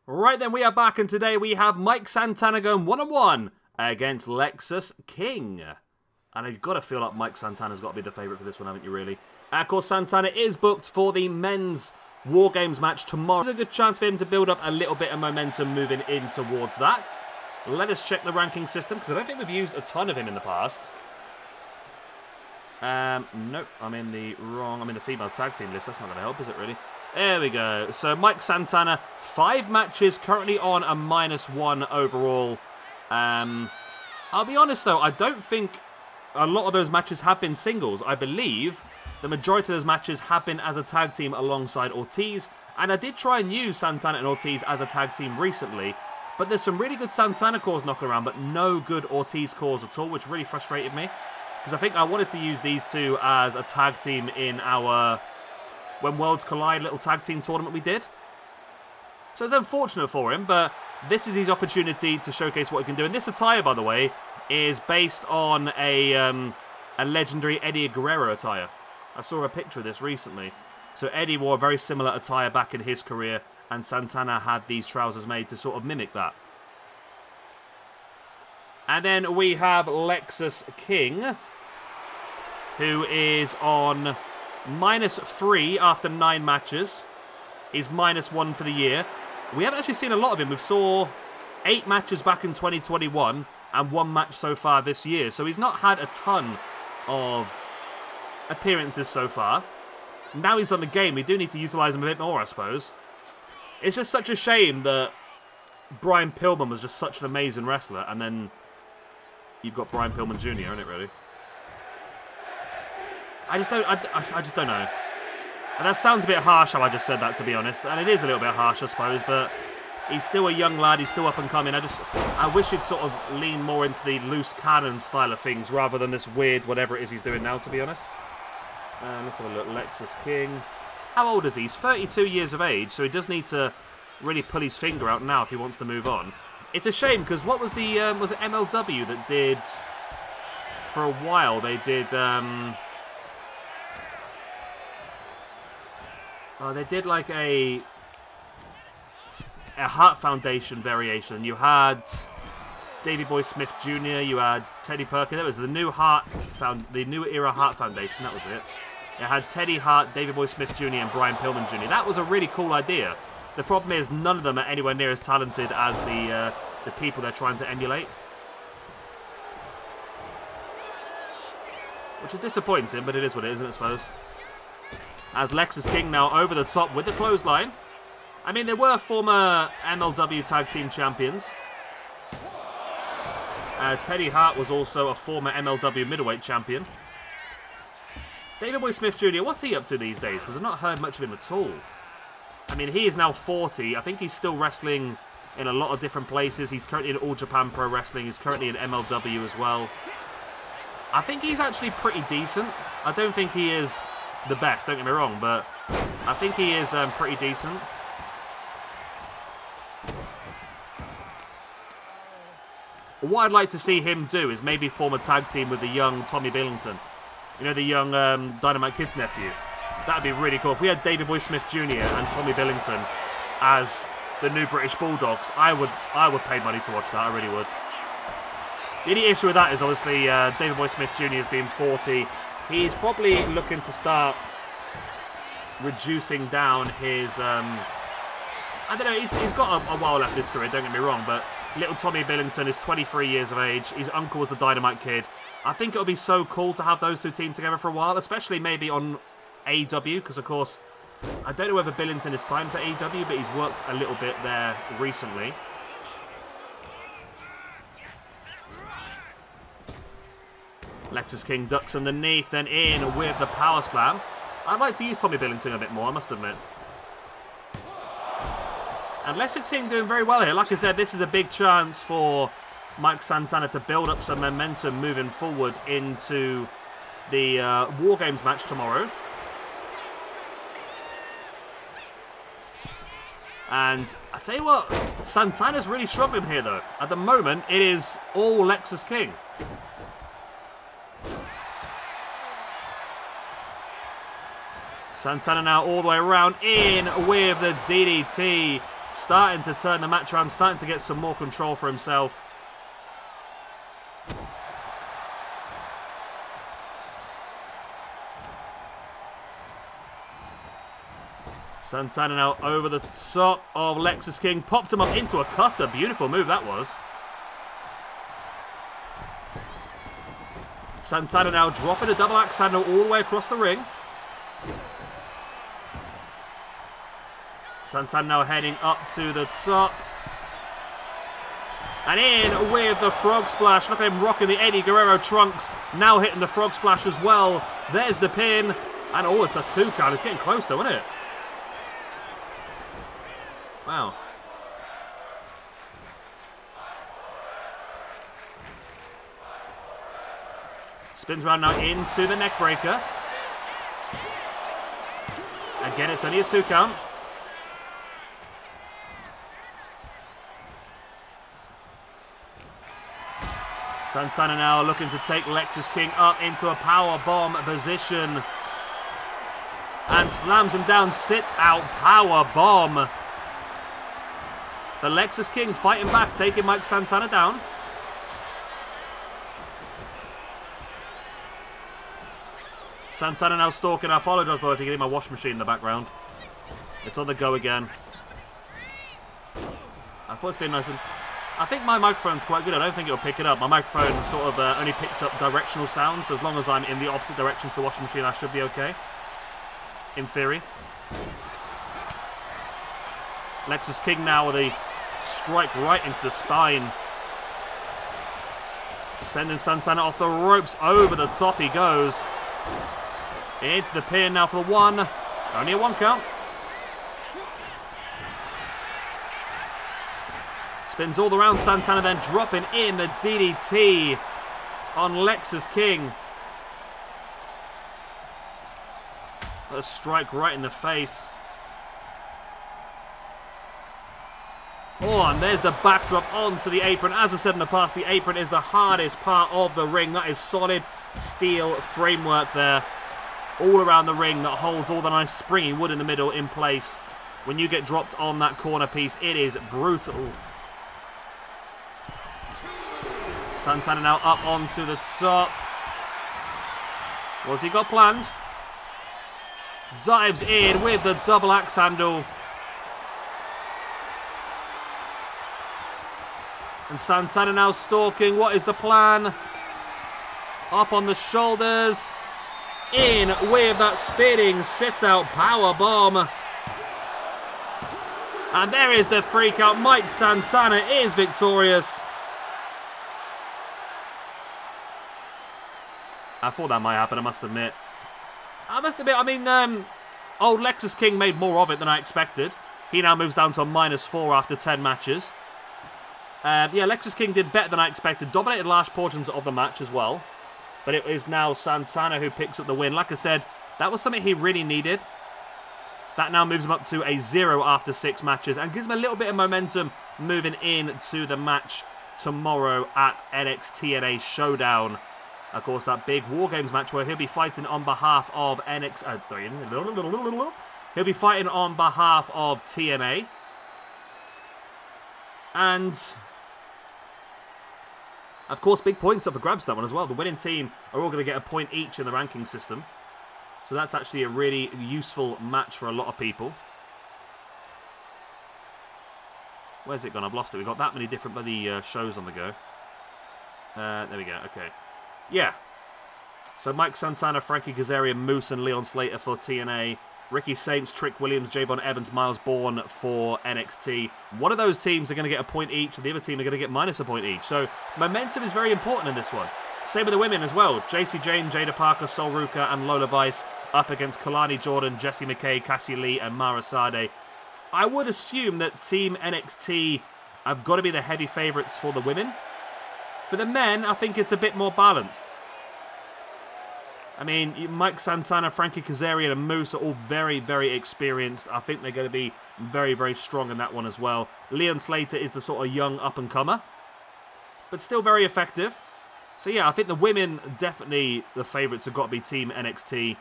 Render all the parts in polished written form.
Right then, we are back, and today we have Mike Santana going one-on-one against Lexis King. And you've got to feel like Mike Santana's got to be the favourite for this one, haven't you, really? Of course, Santana is booked for the men's War Games match tomorrow. There's a good chance for him to build up a little bit of momentum moving in towards that. Let us check the ranking system, because I don't think we've used a ton of him in the past. Nope, I'm in the female tag team list. That's not going to help, is it, really? There we go. So, Mike Santana, 5 matches, currently on a -1 overall. I'll be honest, though, I don't think a lot of those matches have been singles. I believe the majority of those matches have been as a tag team alongside Ortiz. And I did try and use Santana and Ortiz as a tag team recently. But there's some really good Santana calls knocking around, but no good Ortiz calls at all, which really frustrated me. Because I think I wanted to use these two as a tag team in our When Worlds Collide little tag team tournament we did. So it's unfortunate for him, but this is his opportunity to showcase what he can do. And this attire, by the way, is based on a legendary Eddie Guerrero attire. I saw a picture of this recently. So Eddie wore a very similar attire back in his career, and Santana had these trousers made to sort of mimic that. And then we have Lexis King, who is on -3 after 9 matches. He's -1 for the year. We haven't actually seen a lot of him. We saw 8 matches back in 2021 and 1 match so far this year. So he's not had a ton of appearances so far. Now he's on the game. We do need to utilise him a bit more, I suppose. It's just such a shame that Brian Pillman was just such an amazing wrestler, and then you've got Brian Pillman Jr., isn't it, really? I just don't know. And that sounds a bit harsh how I just said that, to be honest. And it is a little bit harsh, I suppose, but he's still a young lad, he's still up and coming. I wish he'd sort of lean more into the loose cannon style of things rather than this weird whatever it is he's doing now, to be honest. Let's have a look. Lexis King. How old is he? He's 32 years of age, so he does need to really pull his finger out now if he wants to move on. It's a shame, because what was the... was it MLW that did... For a while, they did... they did like a Heart Foundation variation. You had Davey Boy Smith Jr., you had Teddy Perkins. That was the new the New Era Heart Foundation, that was it. It had Teddy Hart, Davey Boy Smith Jr. and Brian Pillman Jr. That was a really cool idea. The problem is none of them are anywhere near as talented as the people they're trying to emulate. Which is disappointing, but it is what it is, isn't it, I suppose? As Lexis King now over the top with the clothesline. I mean, they were former MLW Tag Team Champions. Teddy Hart was also a former MLW Middleweight Champion. David Boy Smith Jr., what's he up to these days? Because I've not heard much of him at all. I mean, he is now 40. I think he's still wrestling in a lot of different places. He's currently in All Japan Pro Wrestling. He's currently in MLW as well. I think he's actually pretty decent. I don't think he is the best, don't get me wrong, but I think he is pretty decent. What I'd like to see him do is maybe form a tag team with the young Tommy Billington. You know, the young Dynamite Kid's nephew. That'd be really cool. If we had David Boy Smith Jr. and Tommy Billington as the new British Bulldogs, I would pay money to watch that, I really would. The only issue with that is obviously David Boy Smith Jr. is being 40. He's probably looking to start reducing down his... I don't know, he's got a while left in his career, don't get me wrong, but little Tommy Billington is 23 years of age. His uncle was the Dynamite Kid. I think it would be so cool to have those two team together for a while, especially maybe on AEW, because of course, I don't know whether Billington is signed for AEW, but he's worked a little bit there recently. Lexis King ducks underneath, then in with the power slam. I'd like to use Tommy Billington a bit more, I must admit. And Lexis King doing very well here. Like I said, this is a big chance for Mike Santana to build up some momentum moving forward into the War Games match tomorrow. And I tell you what, Santana's really struggling here though. At the moment, it is all Lexis King. Santana now all the way around, in with the DDT. starting to turn the match around, starting to get some more control for himself. Santana now over the top of Lexis King. Popped him up into a cutter. Beautiful move that was. Santana now dropping a double axe handle all the way across the ring. Santana now heading up to the top. And in with the frog splash. Look at him rocking the Eddie Guerrero trunks. Now hitting the frog splash as well. There's the pin. And oh, it's a 2 count. It's getting closer, isn't it? Wow. Spins around now into the neck breaker. Again, it's only a 2 count. Santana now looking to take Lexis King up into a power bomb position. And slams him down. Sit out power bomb. The Lexis King fighting back, taking Mike Santana down. Santana now stalking. I apologise, but I think I need my wash machine in the background. It's on the go again. I thought it's been nice and... I think my microphone's quite good. I don't think it'll pick it up. My microphone sort of only picks up directional sounds. As long as I'm in the opposite direction to the washing machine, I should be okay. In theory. Lexis King now with a strike right into the spine. Sending Santana off the ropes. Over the top he goes. Into the pin now for the 1. Only a 1 count. Spins all around Santana, then dropping in the DDT on Lexis King. A strike right in the face. Oh, and there's the backdrop onto the apron. As I said in the past, the apron is the hardest part of the ring. That is solid steel framework there. All around the ring that holds all the nice springy wood in the middle in place. When you get dropped on that corner piece, it is brutal. Santana now up onto the top. What's he got planned? Dives in with the double axe handle. And Santana now stalking. What is the plan? Up on the shoulders. In with that spinning sit-out power bomb. And there is the freak out. Mike Santana is victorious. I thought that might happen, I must admit. I mean, old Lexis King made more of it than I expected. He now moves down to a -4 after 10 matches. Yeah, Lexis King did better than I expected. Dominated large portions of the match as well. But it is now Santana who picks up the win. Like I said, that was something he really needed. That now moves him up to a 0 after 6 matches. And gives him a little bit of momentum moving into the match tomorrow at NXT Showdown. Of course, that big War Games match where he'll be fighting on behalf of he'll be fighting on behalf of TNA. And, of course, big points up for grabs that one as well. The winning team are all going to get a point each in the ranking system. So that's actually a really useful match for a lot of people. Where's it gone? I've lost it. We've got that many different bloody shows on the go. There we go. Okay. Yeah. So Mike Santana, Frankie Kazarian, Moose and Leon Slater for TNA. Ricky Saints, Trick Williams, Javon Evans, Miles Bourne for NXT. One of those teams are going to get a point each, and the other team are going to get minus a point each. So momentum is very important in this one. Same with the women as well. JC Jane, Jada Parker, Sol Ruka and Lola Vice up against Kalani Jordan, Jessie McKay, Cassie Lee and Mara Sade. I would assume that Team NXT have got to be the heavy favourites for the women. For the men, I think it's a bit more balanced. I mean, Mike Santana, Frankie Kazarian and Moose are all very, very experienced. I think they're going to be very, very strong in that one as well. Leon Slater is the sort of young up-and-comer, but still very effective. So yeah, I think the women, definitely the favourites have got to be Team NXT.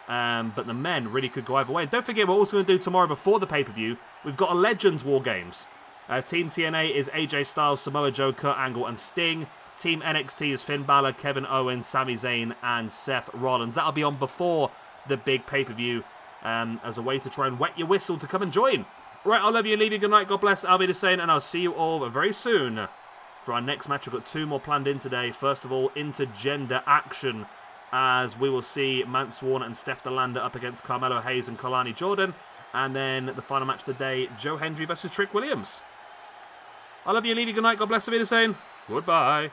But the men really could go either way. And don't forget, we're also going to do tomorrow before the pay-per-view. We've got a Legends War Games. Team TNA is AJ Styles, Samoa Joe, Kurt Angle, and Sting. Team NXT is Finn Balor, Kevin Owens, Sami Zayn, and Seth Rollins. That'll be on before the big pay-per-view as a way to try and wet your whistle to come and join. Right, I'll love you, leave you, good night, God bless, I'll be the same, and I'll see you all very soon for our next match. We've got 2 more planned in today. First of all, intergender action, as we will see Mance Warner and Steph DeLander up against Carmelo Hayes and Kalani Jordan. And then the final match of the day, Joe Hendry versus Trick Williams. I love you, leave you, good night, God bless, I'll be the same. Goodbye.